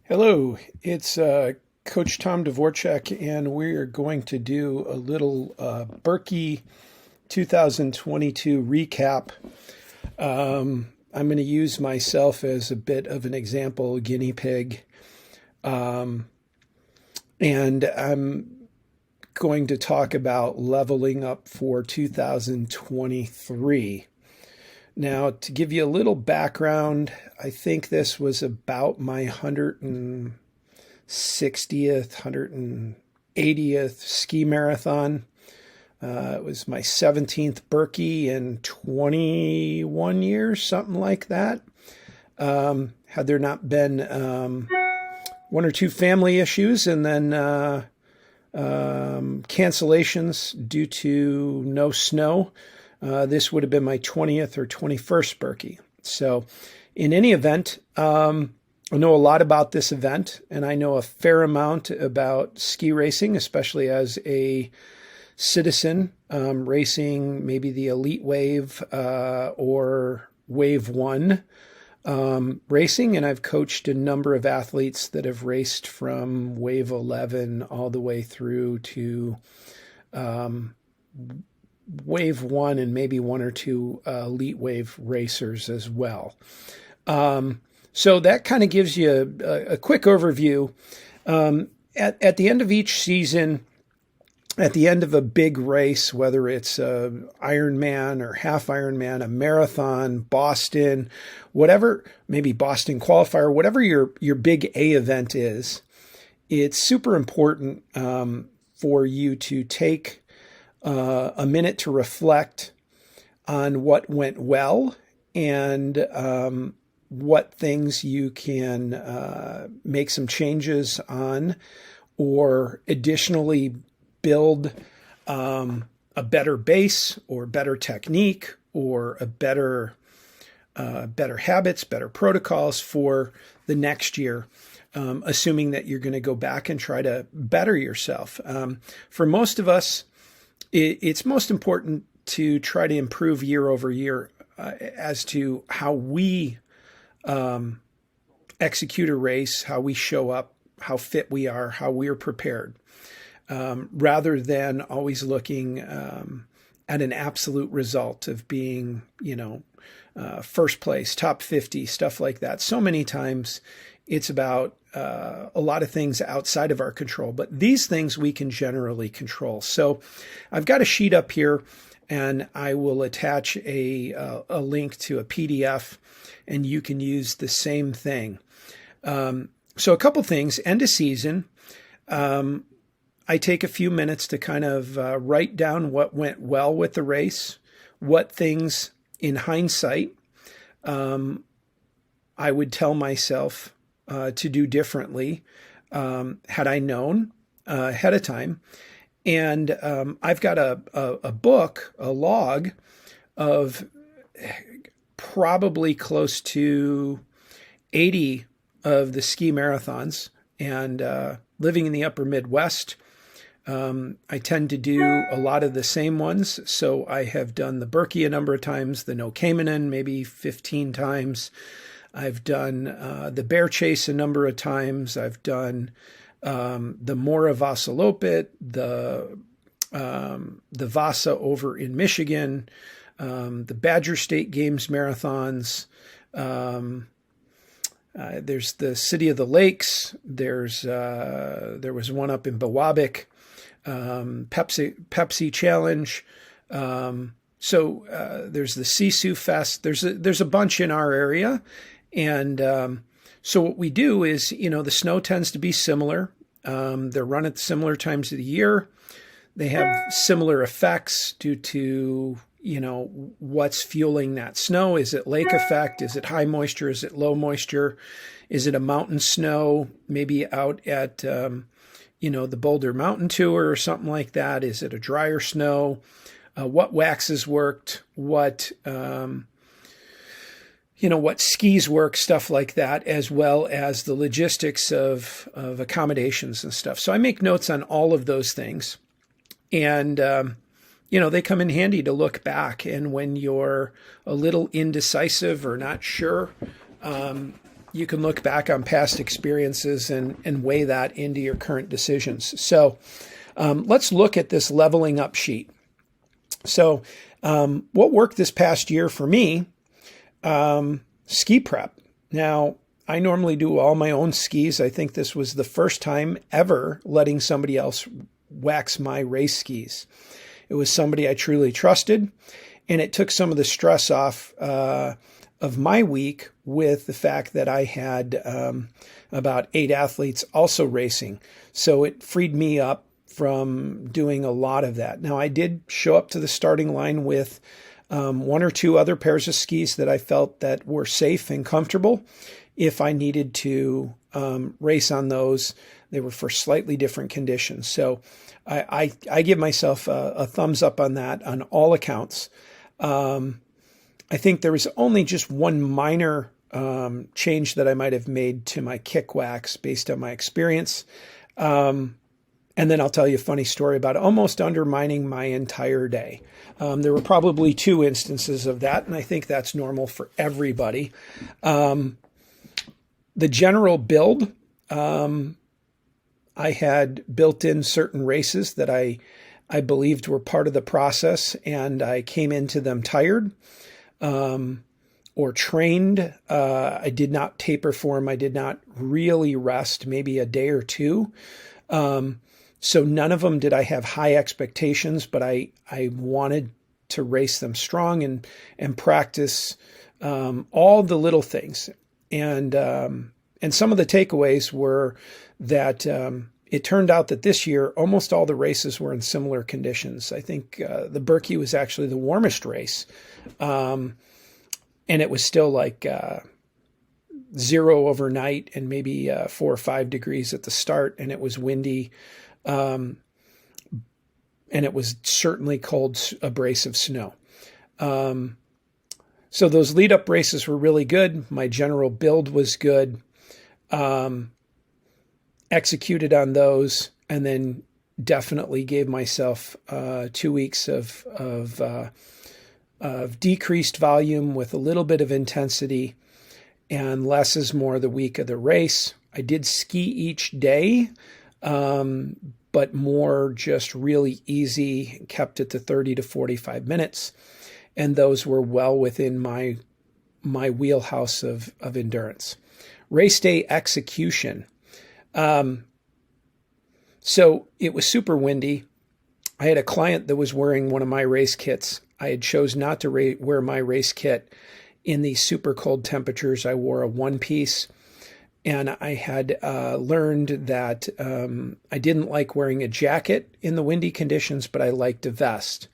Hello, it's Coach Tom Dvorak, and we're going to do a little Birkie 2022 recap. I'm going to use myself as a bit of an example guinea pig, and I'm going to talk about leveling up for 2023. Now, to give you a little background, I think this was about my 160th, 180th ski marathon. It was my 17th Birkie in 21 years, something like that. Had there not been one or two family issues and then cancellations due to no snow, this would have been my 20th or 21st Birkie. So in any event, I know a lot about this event, and I know a fair amount about ski racing, especially as a citizen racing maybe the Elite Wave or Wave 1 racing. And I've coached a number of athletes that have raced from Wave 11 all the way through to Wave 1 and maybe one or two Elite Wave racers as well. So that kind of gives you a quick overview. At the end of each season, at the end of a big race, whether it's a Ironman or half Ironman, a marathon, Boston, whatever, maybe Boston qualifier, whatever your big A event is, it's super important for you to take a minute to reflect on what went well and what things you can make some changes on, or additionally build a better base or better technique or a better habits, better protocols for the next year, assuming that you're going to go back and try to better yourself. For most of us, it's most important to try to improve year over year as to how we execute a race, how we show up, how fit we are, how we're prepared, rather than always looking at an absolute result of being, first place, top 50, stuff like that. So many times it's about a lot of things outside of our control, but these things we can generally control. So I've got a sheet up here, and I will attach a link to a PDF, and you can use the same thing. So a couple things. End of season, I take a few minutes to kind of write down what went well with the race, what things in hindsight I would tell myself to do differently had I known ahead of time. And I've got a book, a log of probably close to 80 of the ski marathons. And living in the upper Midwest, I tend to do a lot of the same ones. So I have done the Birkie a number of times, the No Caymanon maybe 15 times. I've done the Bear Chase a number of times. I've done the Mora Vassalopit, the Vasa over in Michigan, the Badger State Games marathons. There's the City of the Lakes. There was one up in Biwabik, Pepsi Challenge. So there's the Sisu Fest. There's a bunch in our area. And so what we do is, the snow tends to be similar. They're run at similar times of the year. They have similar effects due to, what's fueling that snow. Is it lake effect? Is it high moisture? Is it low moisture? Is it a mountain snow, maybe out at, the Boulder Mountain Tour or something like that? Is it a drier snow? What waxes worked? What skis work, stuff like that, as well as the logistics of accommodations and stuff. So I make notes on all of those things. And, they come in handy to look back. And when you're a little indecisive or not sure, you can look back on past experiences and weigh that into your current decisions. So let's look at this leveling up sheet. So what worked this past year for me, ski prep. Now, I normally do all my own skis. I think this was the first time ever letting somebody else wax my race skis. It was somebody I truly trusted, and it took some of the stress off of my week with the fact that I had about 8 athletes also racing. So it freed me up from doing a lot of that. Now, I did show up to the starting line with 1 or 2 other pairs of skis that I felt that were safe and comfortable. If I needed to race on those, they were for slightly different conditions. So I give myself a thumbs up on that on all accounts. I think there was only just one minor change that I might have made to my kick wax based on my experience. And then I'll tell you a funny story about almost undermining my entire day. There were probably 2 instances of that, and I think that's normal for everybody. The general build, I had built in certain races that I believed were part of the process, and I came into them tired or trained. I did not taper form. I did not really rest, maybe a day or 2. So none of them did I have high expectations, but I wanted to race them strong and practice all the little things. And some of the takeaways were that it turned out that this year, almost all the races were in similar conditions. I think the Birkie was actually the warmest race. And it was still like 0 overnight and maybe 4 or 5 degrees at the start. And it was windy. And it was certainly cold, abrasive snow. So those lead up races were really good. My general build was good. Executed on those, and then definitely gave myself 2 weeks of decreased volume with a little bit of intensity, and less is more the week of the race. I did ski each day, but more just really easy, kept it to 30 to 45 minutes. And those were well within my wheelhouse of endurance. Race day execution. So it was super windy. I had a client that was wearing one of my race kits. I had chose not to wear my race kit in these super cold temperatures. I wore a one-piece, and I had learned that I didn't like wearing a jacket in the windy conditions, but I liked a vest.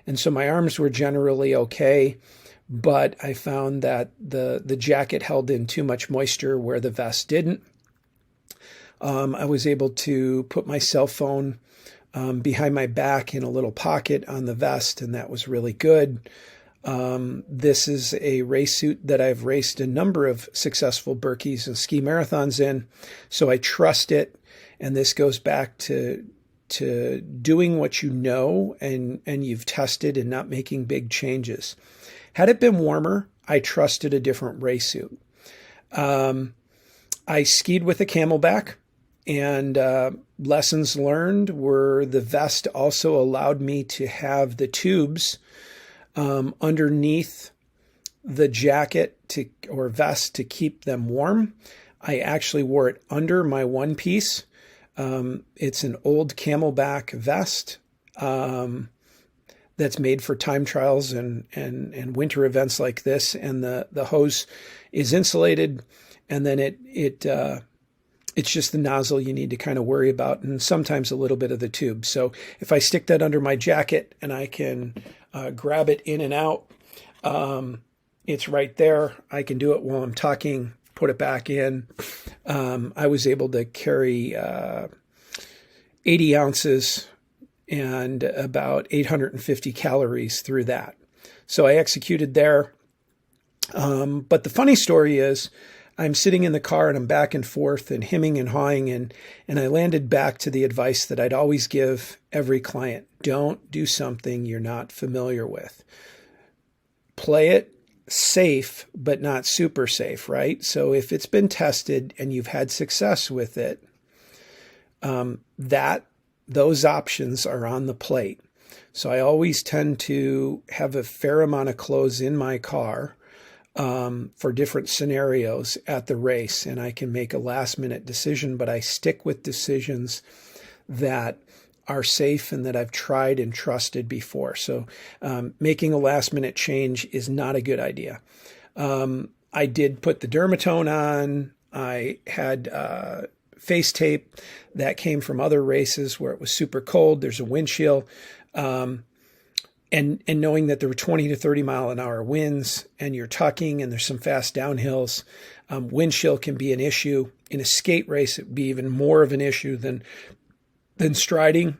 And so my arms were generally okay, but I found that the jacket held in too much moisture where the vest didn't. I was able to put my cell phone behind my back in a little pocket on the vest, and that was really good. This is a race suit that I've raced a number of successful Birkies and ski marathons in, so I trust it. And this goes back to doing what you know and you've tested and not making big changes. Had it been warmer, I trusted a different race suit. I skied with a Camelback, and lessons learned were the vest also allowed me to have the tubes underneath the jacket or vest to keep them warm. I actually wore it under my one piece. It's an old Camelback vest that's made for time trials and winter events like this. And the hose is insulated, and then it's just the nozzle you need to kind of worry about, and sometimes a little bit of the tube. So if I stick that under my jacket and I can grab it in and out, it's right there. I can do it while I'm talking, put it back in. I was able to carry 80 ounces and about 850 calories through that. So I executed there. But the funny story is, I'm sitting in the car and I'm back and forth and hemming and hawing, and I landed back to the advice that I'd always give every client. Don't do something you're not familiar with. Play it, safe, but not super safe, right? So if it's been tested and you've had success with it, those options are on the plate. So I always tend to have a fair amount of clothes in my car for different scenarios at the race, and I can make a last minute decision, but I stick with decisions that are safe and that I've tried and trusted before. So making a last minute change is not a good idea. I did put the dermatone on. I had face tape that came from other races where it was super cold. There's a wind chill. And knowing that there were 20 to 30 mile an hour winds and you're tucking and there's some fast downhills, wind chill can be an issue. In a skate race, it would be even more of an issue than striding.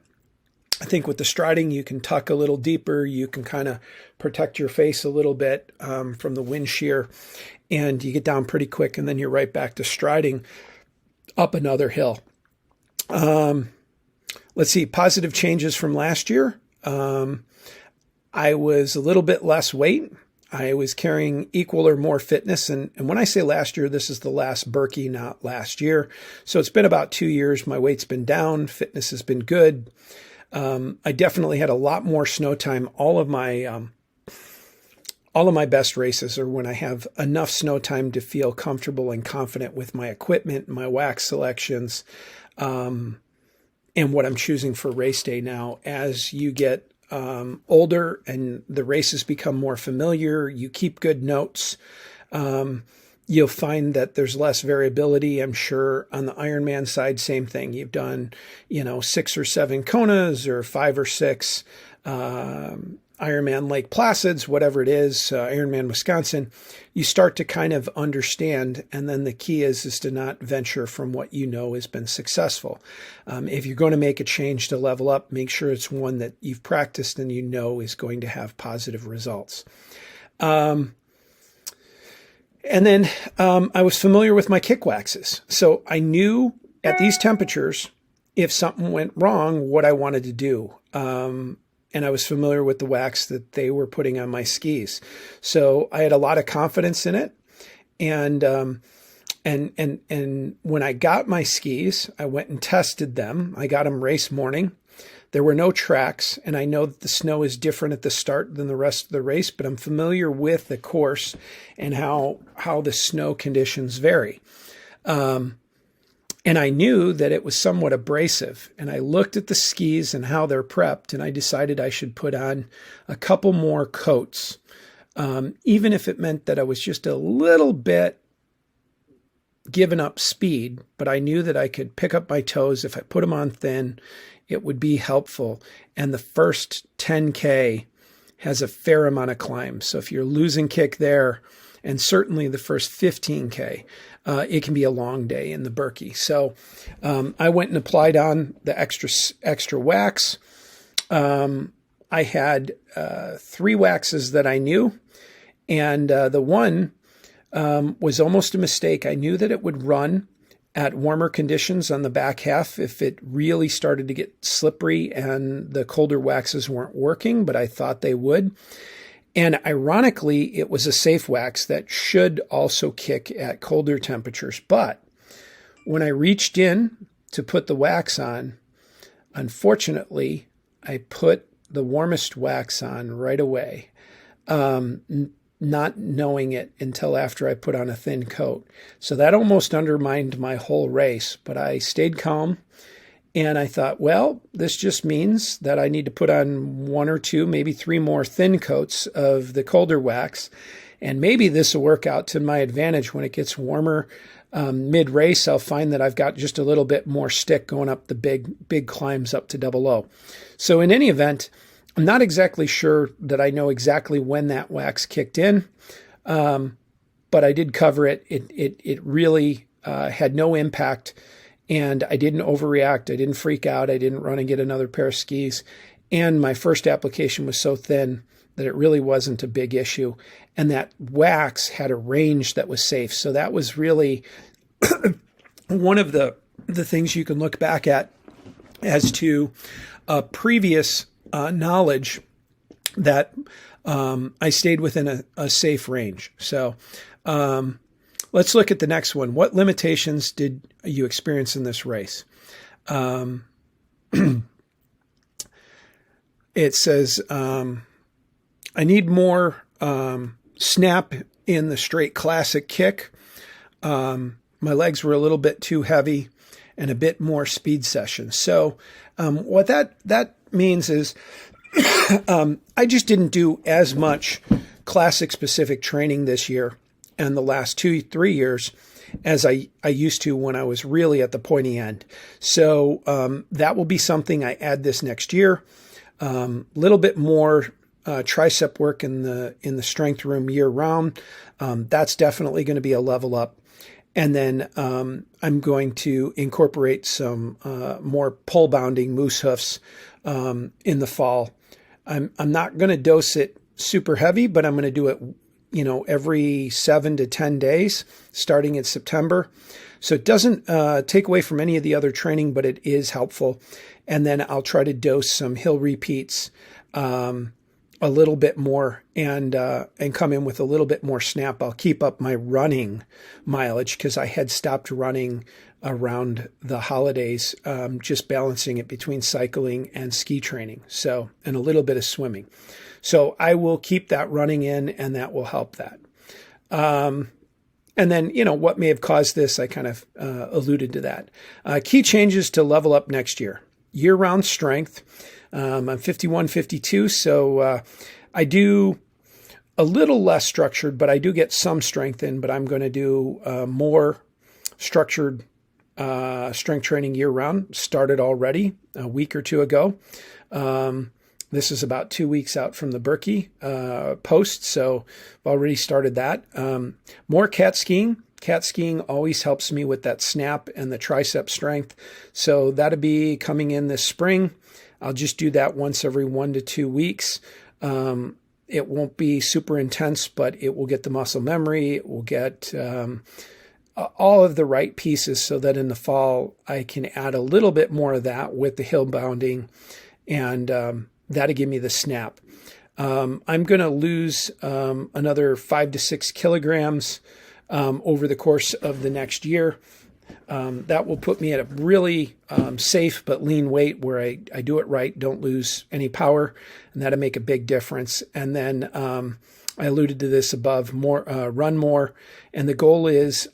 I think with the striding, you can tuck a little deeper. You can kind of protect your face a little bit from the wind shear, and you get down pretty quick, and then you're right back to striding up another hill. Let's see, positive changes from last year. I was a little bit less weight. I was carrying equal or more fitness. And when I say last year, this is the last Birkie, not last year. So it's been about 2 years. My weight's been down. Fitness has been good. I definitely had a lot more snow time. All of my best races are when I have enough snow time to feel comfortable and confident with my equipment, my wax selections, and what I'm choosing for race day now. As you get older and the races become more familiar, you keep good notes. You'll find that there's less variability. I'm sure on the Ironman side, same thing. You've done, 6 or 7 Konas or 5 or 6 Ironman Lake Placids, whatever it is, Ironman Wisconsin. You start to kind of understand, and then the key is to not venture from what you know has been successful. If you're going to make a change to level up, make sure it's one that you've practiced and you know is going to have positive results. And then I was familiar with my kick waxes. So I knew at these temperatures, if something went wrong, what I wanted to do. And I was familiar with the wax that they were putting on my skis. So I had a lot of confidence in it. And when I got my skis, I went and tested them. I got them race morning. There were no tracks, and I know that the snow is different at the start than the rest of the race, but I'm familiar with the course and how the snow conditions vary. And I knew that it was somewhat abrasive, and I looked at the skis and how they're prepped, and I decided I should put on a couple more coats, even if it meant that I was just a little bit giving up speed, but I knew that I could pick up my toes. If I put them on thin, it would be helpful. And the first 10K has a fair amount of climb. So if you're losing kick there, and certainly the first 15K, it can be a long day in the Birkie. So I went and applied on the extra wax. I had 3 waxes that I knew, and the one was almost a mistake. I knew that it would run at warmer conditions on the back half if it really started to get slippery and the colder waxes weren't working, but I thought they would. And ironically, it was a safe wax that should also kick at colder temperatures. But when I reached in to put the wax on, unfortunately, I put the warmest wax on right away, not knowing it until after I put on a thin coat. So that almost undermined my whole race, but I stayed calm. And I thought, well, this just means that I need to put on 1 or 2, maybe 3 more thin coats of the colder wax. And maybe this will work out to my advantage when it gets warmer. Mid-race, I'll find that I've got just a little bit more stick going up the big climbs up to double O. So in any event, I'm not exactly sure that I know exactly when that wax kicked in, but I did cover it. It really had no impact. And I didn't overreact. I didn't freak out. I didn't run and get another pair of skis. And my first application was so thin that it really wasn't a big issue. And that wax had a range that was safe. So that was really one of the things you can look back at as to previous knowledge that I stayed within a safe range. So let's look at the next one. What limitations did you experience in this race? It says, I need more snap in the straight classic kick. My legs were a little bit too heavy and a bit more speed session. So what that means is I just didn't do as much classic specific training this year and the last 2-3 years as I used to when I was really at the pointy end. So that will be something I add this next year. Little bit more tricep work in the strength room year round. That's definitely going to be a level up. And then I'm going to incorporate some more pole bounding moose hoofs in the fall. I'm not going to dose it super heavy, but I'm going to do it, every 7 to 10 days, starting in September. So it doesn't take away from any of the other training, but it is helpful. And then I'll try to dose some hill repeats a little bit more and come in with a little bit more snap. I'll keep up my running mileage because I had stopped running around the holidays, just balancing it between cycling and ski training. So, and a little bit of swimming. So I will keep that running in, and that will help that. And then, what may have caused this, I kind of alluded to that. Key changes to level up next year. Year-round strength. I'm 51, 52, so I do a little less structured, but I do get some strength in, but I'm going to do more structured strength training year-round. Started already a week or two ago. This is about 2 weeks out from the Birkie post, so I've already started that. More cat skiing. Cat skiing always helps me with that snap and the tricep strength, so that'll be coming in this spring. I'll just do that once every 1 to 2 weeks. It won't be super intense, but it will get the muscle memory. It will get all of the right pieces so that in the fall I can add a little bit more of that with the hill bounding, and that'll give me the snap. I'm going to lose another 5 to 6 kilograms over the course of the next year. That will put me at a really safe but lean weight where I do it right, don't lose any power, and that'll make a big difference. And then I alluded to this above, run more. And the goal is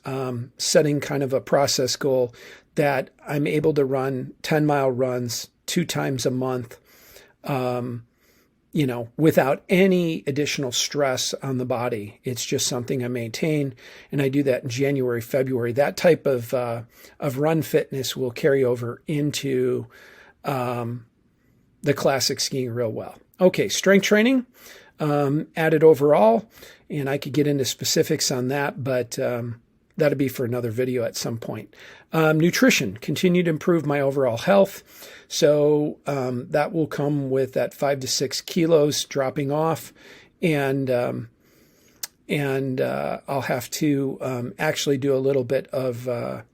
setting kind of a process goal that I'm able to run 10-mile runs 2 times a month, without any additional stress on the body. It's just something I maintain, and I do that in January, February. That type of run fitness will carry over into the classic skiing real well. Okay, strength training added overall, and I could get into specifics on that, but that'll be for another video at some point. Nutrition, continue to improve my overall health. So that will come with that 5 to 6 kilos dropping off, and I'll have to actually do a little bit of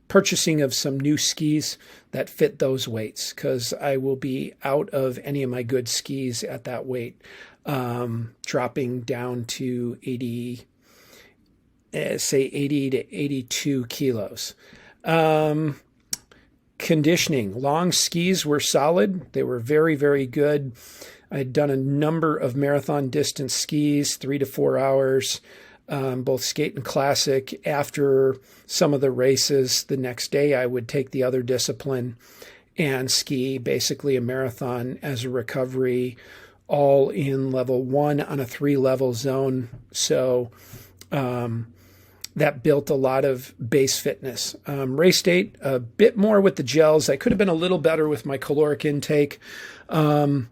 purchasing of some new skis that fit those weights, because I will be out of any of my good skis at that weight, dropping down to 80 to 82 kilos. Conditioning. Long skis were solid. They were very, very good. I'd done a number of marathon distance skis, 3 to 4 hours, both skate and classic. After some of the races, the next day I would take the other discipline and ski basically a marathon as a recovery, all in level 1 on a 3-level zone. So that built a lot of base fitness. Race date, a bit more with the gels. I could have been a little better with my caloric intake. I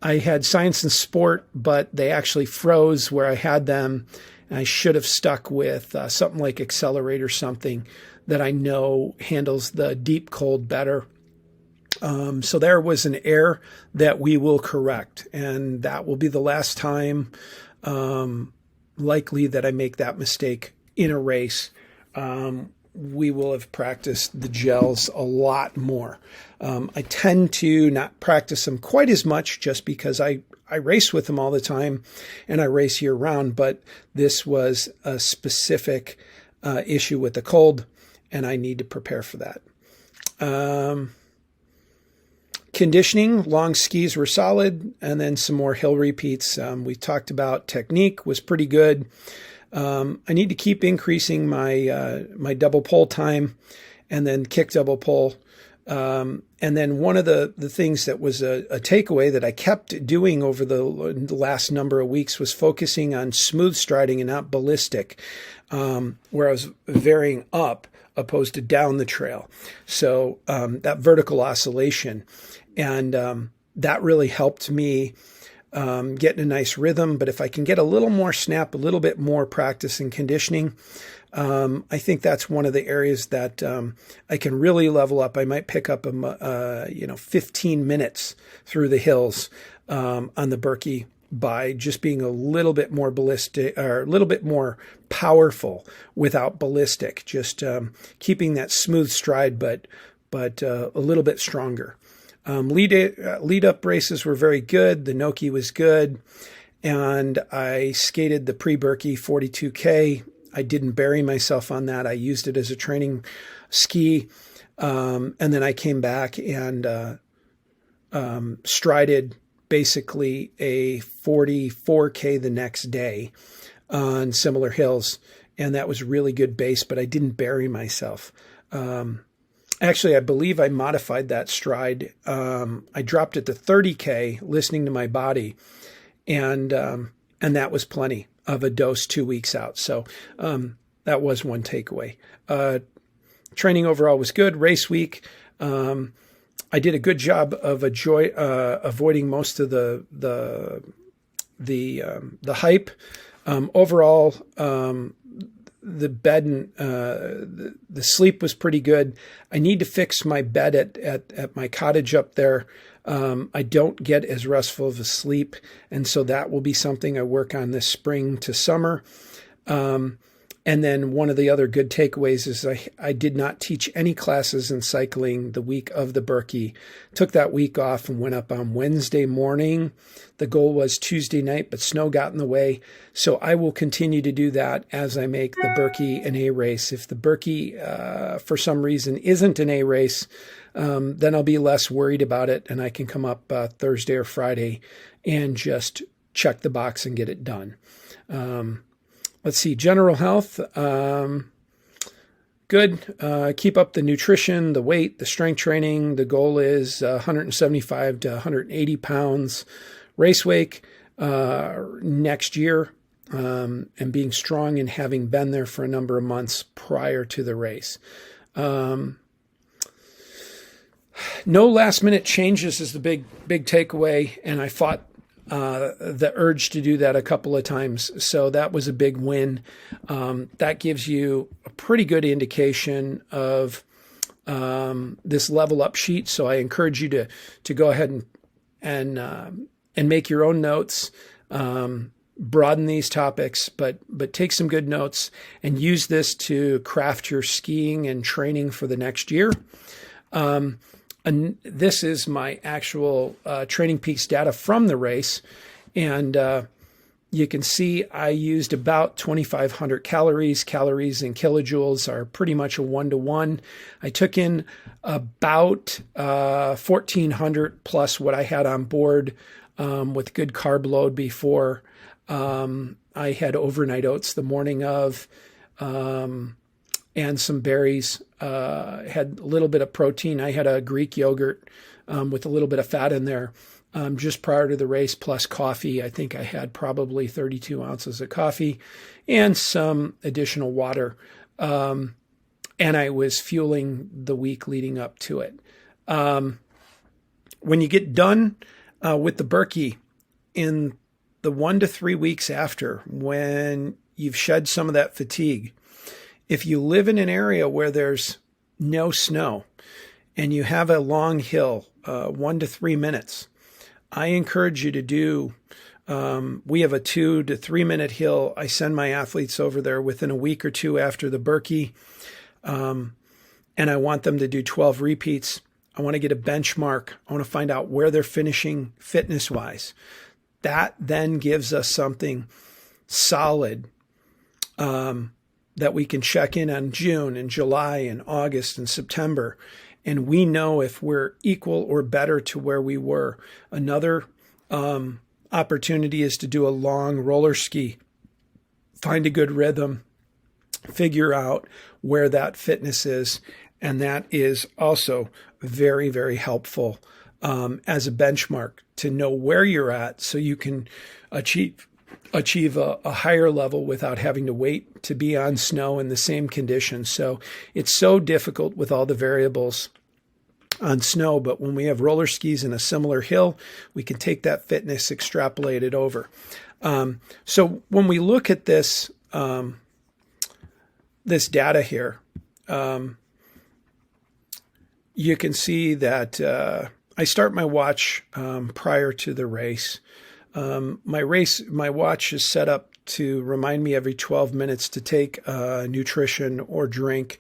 had Science and Sport, but they actually froze where I had them. And I should have stuck with something like Accelerate or something that I know handles the deep cold better. So there was an error that we will correct, and that will be the last time likely that I make that mistake in a race. we will have practiced the gels a lot more. I tend to not practice them quite as much just because I race with them all the time and I race year round, but this was a specific issue with the cold and I need to prepare for that. Conditioning, long skis were solid, and then some more hill repeats. We talked about technique was pretty good. I need to keep increasing my my double pole time, and then kick double pole. And then one of the things that was a takeaway that I kept doing over the last number of weeks was focusing on smooth striding and not ballistic, where I was varying up opposed to down the trail. So that vertical oscillation. And that really helped me get in a nice rhythm. But if I can get a little more snap, a little bit more practice and conditioning, I think that's one of the areas that I can really level up. I might pick up 15 minutes through the hills on the Birkie by just being a little bit more ballistic or a little bit more powerful without ballistic. Just keeping that smooth stride, but a little bit stronger. Lead up races were very good. The Noki was good. And I skated the pre-Birkie 42K. I didn't bury myself on that. I used it as a training ski. And then I came back and strided basically a 44K the next day on similar hills. And that was really good base, but I didn't bury myself. Actually, I believe I modified that stride. I dropped it to 30K, listening to my body, and that was plenty of a dose 2 weeks out. So that was one takeaway. Training overall was good. Race week, I did a good job of avoiding most of the hype. Overall, the bed and the sleep was pretty good. I need to fix my bed at my cottage up there. I don't get as restful of a sleep, and so that will be something I work on this spring to summer. And then one of the other good takeaways is I did not teach any classes in cycling the week of the Birkie. Took that week off and went up on Wednesday morning. The goal was Tuesday night, but snow got in the way. So I will continue to do that as I make the Birkie an A race. If the Birkie, for some reason, isn't an A race, then I'll be less worried about it, and I can come up Thursday or Friday and just check the box and get it done. Let's see, general health, good. Keep up the nutrition, the weight, the strength training. The goal is 175 to 180 pounds. Race weight next year, and being strong and having been there for a number of months prior to the race. No last minute changes is the big takeaway, and I fought the urge to do that a couple of times. So that was a big win. That gives you a pretty good indication of this level up sheet. So I encourage you to go ahead and make your own notes, broaden these topics, but take some good notes and use this to craft your skiing and training for the next year. And this is my actual Training Peaks data from the race. And you can see I used about 2,500 calories. Calories in kilojoules are pretty much a 1-to-1. I took in about 1,400 plus what I had on board with good carb load before. I had overnight oats the morning of, and some berries. Had a little bit of protein. I had a Greek yogurt with a little bit of fat in there just prior to the race, plus coffee. I think I had probably 32 ounces of coffee and some additional water. And I was fueling the week leading up to it. When you get done with the Birkie in the 1 to 3 weeks after, when you've shed some of that fatigue, if you live in an area where there's no snow and you have a long hill, 1 to 3 minutes, I encourage you to do, we have a 2 to 3 minute hill. I send my athletes over there within a week or two after the Birkie. and I want them to do 12 repeats. I want to get a benchmark. I want to find out where they're finishing fitness-wise. That then gives us something solid that we can check in on June and July and August and September. And we know if we're equal or better to where we were. Another opportunity is to do a long roller ski. Find a good rhythm. Figure out where that fitness is. And that is also very, very helpful as a benchmark to know where you're at so you can achieve a higher level without having to wait to be on snow in the same conditions. So it's so difficult with all the variables on snow, but when we have roller skis in a similar hill, we can take that fitness, extrapolate it over. So when we look at this, this data here, you can see that I start my watch prior to the race. My watch is set up to remind me every 12 minutes to take nutrition or drink.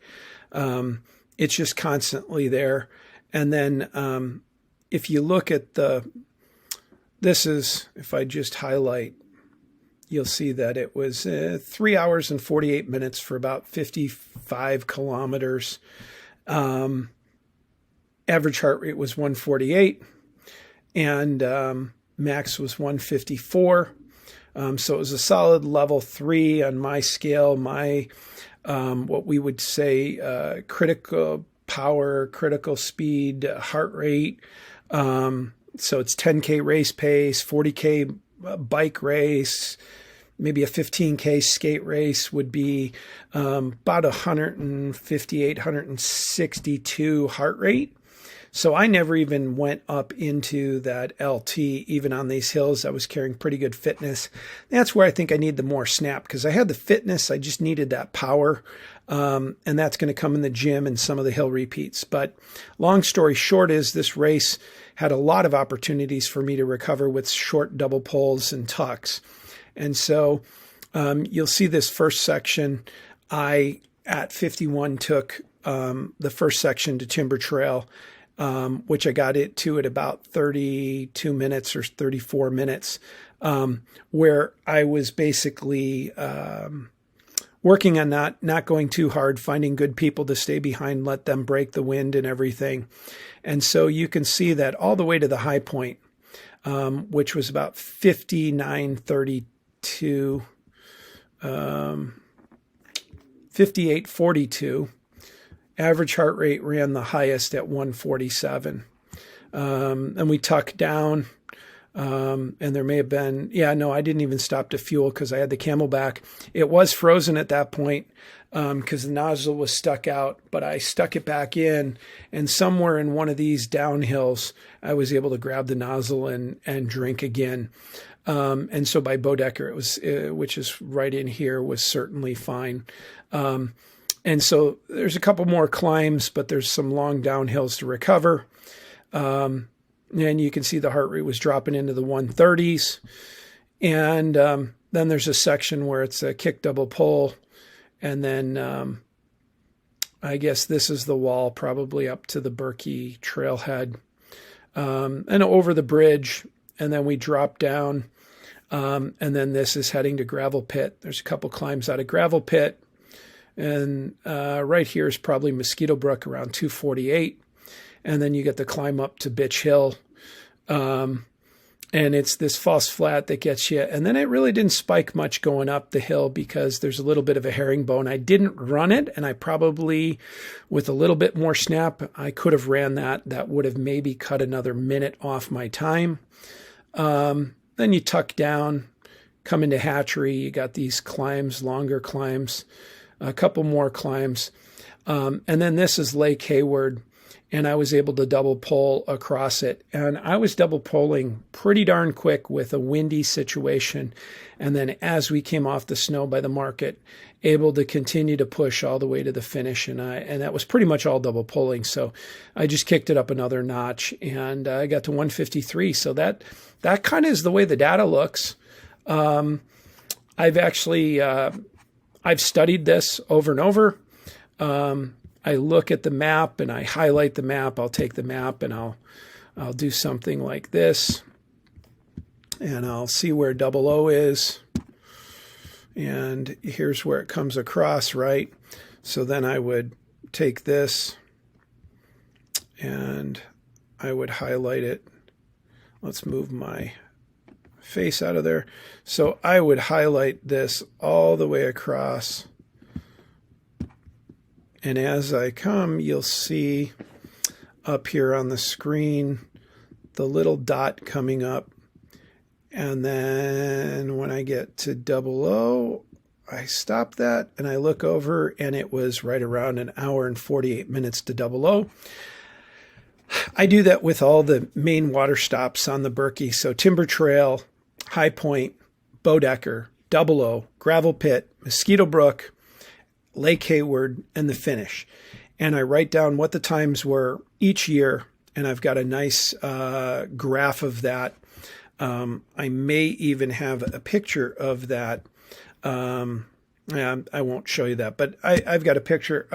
It's just constantly there. And then if you look at this is, if I just highlight, you'll see that it was 3 hours and 48 minutes for about 55 kilometers. Average heart rate was 148 and max was 154. So it was a solid level 3 on my scale, my what we would say critical power, critical speed, heart rate. So it's 10K race pace, 40K bike race, maybe a 15K skate race would be about 158, 162 heart rate. So I never even went up into that LT, even on these hills. I was carrying pretty good fitness. That's where I think I need the more snap, because I had the fitness. I just needed that power. And that's going to come in the gym and some of the hill repeats. But long story short is this race had a lot of opportunities for me to recover with short double poles and tucks. And so you'll see this first section. I, at 51, took the first section to Timber Trail, which I got it to at about 32 minutes or 34 minutes, where I was basically working on not going too hard, finding good people to stay behind, let them break the wind and everything. And so you can see that all the way to the high point, which was about 59:32, 58:42. Average heart rate ran the highest at 147. And we tucked down. And there may have been, I didn't even stop to fuel because I had the Camelback. It was frozen at that point because the nozzle was stuck out, but I stuck it back in. And somewhere in one of these downhills, I was able to grab the nozzle and drink again. And so by Bodecker, it was, which is right in here, was certainly fine. And so there's a couple more climbs, but there's some long downhills to recover. And you can see the heart rate was dropping into the 130s. And then there's a section where it's a kick double pole. And then I guess this is the wall probably up to the Birkie trailhead. And over the bridge. And then we drop down. And then this is heading to Gravel Pit. There's a couple climbs out of Gravel Pit. And right here is probably Mosquito Brook around 248. And then you get the climb up to Bitch Hill. And it's this false flat that gets you. And then it really didn't spike much going up the hill because there's a little bit of a herringbone. I didn't run it, and I probably, with a little bit more snap, I could have ran that. That would have maybe cut another minute off my time. Then you tuck down, come into Hatchery. You got these climbs, longer climbs, a couple more climbs. And then this is Lake Hayward. And I was able to double pole across it. And I was double poling pretty darn quick with a windy situation. And then as we came off the snow by the market, able to continue to push all the way to the finish. And that was pretty much all double poling. So I just kicked it up another notch and I got to 153. So that kind of is the way the data looks. I've studied this over and over. I look at the map and I highlight the map. I'll take the map and I'll do something like this, and I'll see where 00 is. And here's where it comes across, right? So then I would take this and I would highlight it. Let's move my face out of there. So I would highlight this all the way across. And as I come, you'll see up here on the screen the little dot coming up. And then when I get to 00, I stop that and I look over, and it was right around an hour and 48 minutes to 00. I do that with all the main water stops on the Birkie. So Timber Trail, High Point, Bodecker, 00, Gravel Pit, Mosquito Brook, Lake Hayward, and the finish. And I write down what the times were each year, and I've got a nice graph of that. I may even have a picture of that. I won't show you that, but I've got a picture,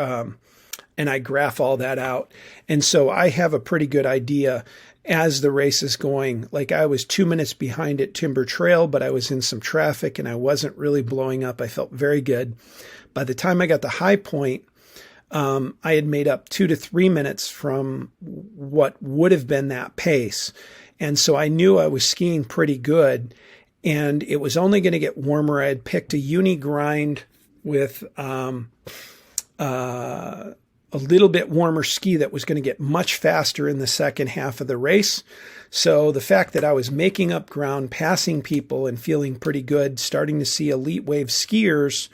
and I graph all that out. And so I have a pretty good idea as the race is going. Like, I was 2 minutes behind at Timber Trail, but I was in some traffic and I wasn't really blowing up. I felt very good. By the time I got to High Point, I had made up 2 to 3 minutes from what would have been that pace. And so I knew I was skiing pretty good, and it was only going to get warmer. I had picked a uni grind with a little bit warmer ski that was going to get much faster in the second half of the race. So the fact that I was making up ground, passing people, and feeling pretty good, starting to see elite wave skiers,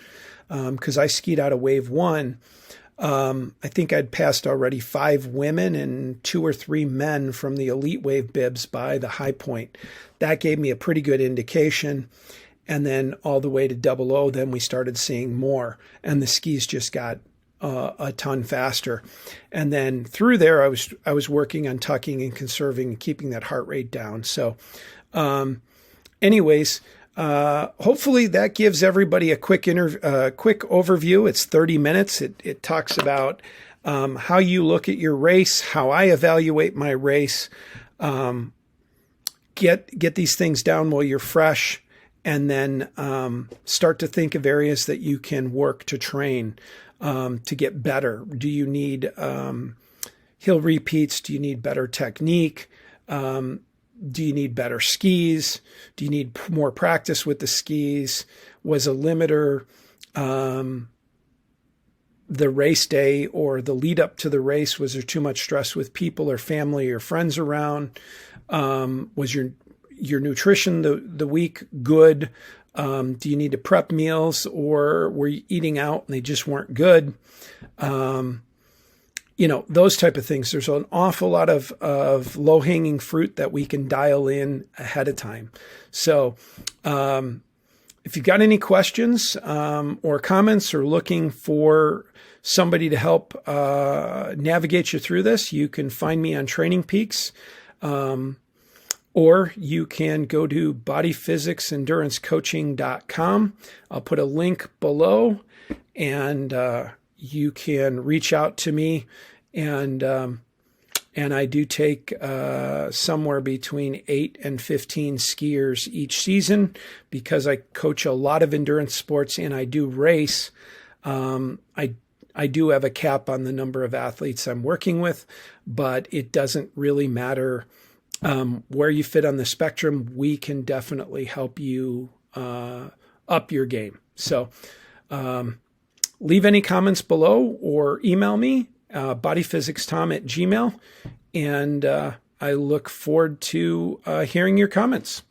because I skied out of wave 1. I think I'd passed already 5 women and 2 or 3 men from the elite wave bibs by the High Point. That gave me a pretty good indication. And then all the way to 00, then we started seeing more, and the skis just got a ton faster. And then through there, I was working on tucking and conserving and keeping that heart rate down. So, anyways. Hopefully that gives everybody a quick overview. It's 30 minutes. It talks about how you look at your race, how I evaluate my race. Get these things down while you're fresh, and then start to think of areas that you can work to train to get better. Do you need hill repeats? Do you need better technique? Do you need better skis? Do you need more practice with the skis? Was a limiter the race day or the lead up to the race? Was there too much stress with people or family or friends around? Was your nutrition the week good? Do you need to prep meals, or were you eating out and they just weren't good? Those type of things. There's an awful lot of low-hanging fruit that we can dial in ahead of time. So if you've got any questions or comments, or looking for somebody to help navigate you through this, you can find me on Training Peaks, or you can go to bodyphysicsendurancecoaching.com. I'll put a link below, and you can reach out to me, and I do take somewhere between 8 and 15 skiers each season, because I coach a lot of endurance sports and I do race. I do have a cap on the number of athletes I'm working with, but it doesn't really matter where you fit on the spectrum. We can definitely help you up your game. So leave any comments below or email me, bodyphysicstom@gmail.com, and I look forward to hearing your comments.